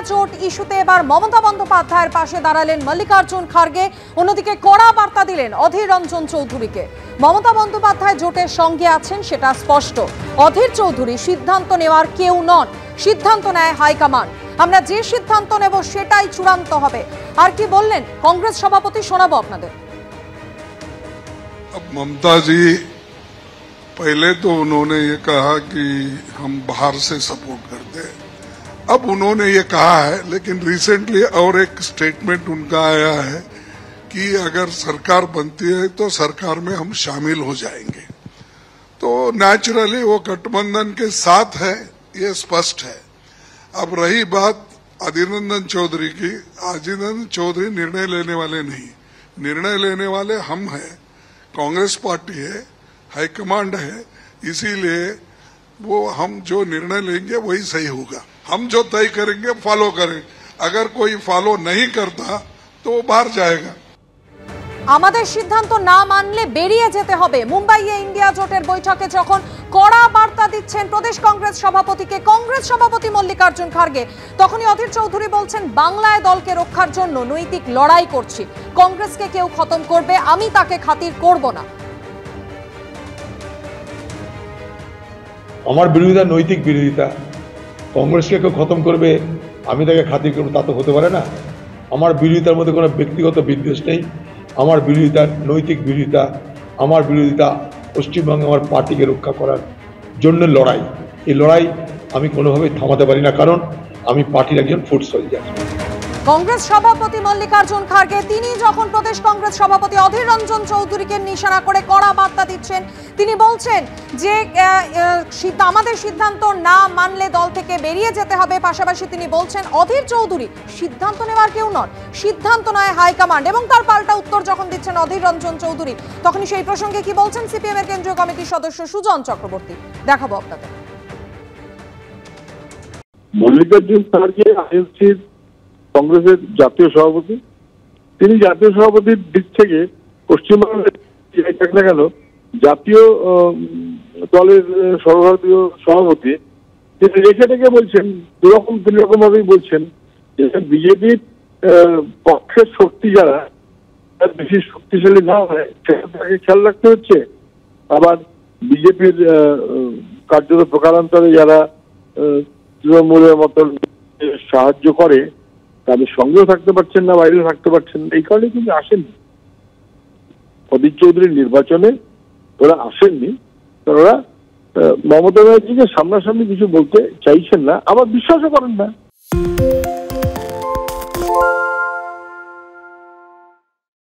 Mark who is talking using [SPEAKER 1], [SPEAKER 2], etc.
[SPEAKER 1] জোট ইস্যুতে এবার মমতা বন্দ্যোপাধ্যায়ের পাশে দাঁড়ালেন মল্লিকার্জুন খার্গে, অন্যদিকে কড়া বার্তা দিলেন অধীর রঞ্জন চৌধুরীকে। মমতা বন্দ্যোপাধ্যায় জোটের সঙ্গে আছেন সেটা স্পষ্ট। অধীর চৌধুরী সিদ্ধান্ত নেওয়ার কেউ নন, সিদ্ধান্ত নেয় হাইকমান্ড। আমরা যে সিদ্ধান্ত নেব সেটাই চূড়ান্ত হবে। আর কি বললেন কংগ্রেস সভাপতি, শোনাবো আপনাদের।
[SPEAKER 2] ममता जी पहले तो उन्होंने ये कहा कि हम बाहर से सपोर्ट करते हैं, अब उन्होंने ये कहा है, लेकिन रिसेंटली और एक स्टेटमेंट उनका आया है कि अगर सरकार बनती है तो सरकार में हम शामिल हो जाएंगे। तो नेचुरली वो गठबंधन के साथ है, ये स्पष्ट है। अब रही बात अधीर रंजन चौधरी की, अधीर रंजन चौधरी निर्णय लेने वाले नहीं, निर्णय लेने वाले हम हैं, कांग्रेस पार्टी है, हाईकमांड है, इसीलिए वो हम जो निर्णय लेंगे वही सही होगा। हम जो तय करेंगे फॉलो करें, अगर कोई फॉलो नहीं करता तो वो बाहर जाएगा।
[SPEAKER 1] আমাদের সিদ্ধান্ত না মানলে বেরিয়ে যেতে হবে। মুম্বাইয়ে ইন্ডিয়া জোটের বৈঠকে যখন কড়া বার্তা দিচ্ছেন প্রদেশ কংগ্রেস সভাপতিকে কংগ্রেস সভাপতি মল্লিকার্জুন খার্গে, তখনই অধীর চৌধুরী বলছেন বাংলায় দলকে রক্ষার জন্য নৈতিক লড়াই করছি, কংগ্রেসকে কেউ খতম করবে, আমি তাকে খাতির করব না।
[SPEAKER 3] আমার বিরোধিতা নৈতিক বিরোধিতা, কংগ্রেসকে কেউ খতম করবে আমি তাকে খাতির করবো তা তো হতে পারে না। আমার বিরোধিতার মধ্যে কোনো ব্যক্তিগত বিদ্বেষ নেই, আমার বিরোধিতা নৈতিক বিরোধিতা, আমার বিরোধিতা পশ্চিমবঙ্গে আমার পার্টিকে রক্ষা করার জন্য লড়াই। এই লড়াই আমি কোনোভাবেই থামাতে পারি না, কারণ আমি পার্টির একজন ফুট সোলজার।
[SPEAKER 1] কংগ্রেস সভাপতি মল্লিকার্জুন খার্গে তিনি যখন প্রদেশ কংগ্রেস সভাপতি অধীর রঞ্জন চৌধুরীকে নিশানা করে কড়া বার্তা দিচ্ছেন, তিনি বলছেন যে আমাদের সিদ্ধান্ত না মানলে দল থেকে বেরিয়ে যেতে হবে। পাশাপাশি তিনি বলছেন অধীর চৌধুরী সিদ্ধান্ত নেওয়ার কেউ নন, সিদ্ধান্ত নয় হাইকমান্ড। এবং তার পাল্টা উত্তর যখন দিচ্ছেন অধীর রঞ্জন চৌধুরী, তখনই সেই প্রসঙ্গে কি বলছেন সিপিএম এর কেন্দ্রীয় কমিটির সদস্য সুজন চক্রবর্তী, দেখাবো আপনাদের।
[SPEAKER 4] মল্লিকার্জুন খার্গে আইএনসির কংগ্রেসের জাতীয় সভাপতি, তিনি জাতীয় সভাপতির দিক থেকে পশ্চিমবঙ্গের না কেন জাতীয় দলের সর্বভারতীয় সভাপতি, তিনি রেখে রেখে বলছেন দুরকম তিন রকম ভাবেই বলছেন যে বিজেপির পক্ষের শক্তি যারা বেশি শক্তিশালী না হয় সেটা তাকে খেয়াল রাখতে হচ্ছে, আবার বিজেপির কার্যত প্রকারান্তরে যারা তৃণমূলের মতন সাহায্য করে তাদের সঙ্গেও থাকতে পারছেন না, বাইরেও থাকতে পারছেন না। এই কারণে কিন্তু আসেননি অধীর চৌধুরীর নির্বাচনে, ওরা আসেননি, ওরা মমতা ব্যানার্জিকে সামনাসামনি কিছু বলতে চাইছেন না, আবার বিশ্বাসও করেন না।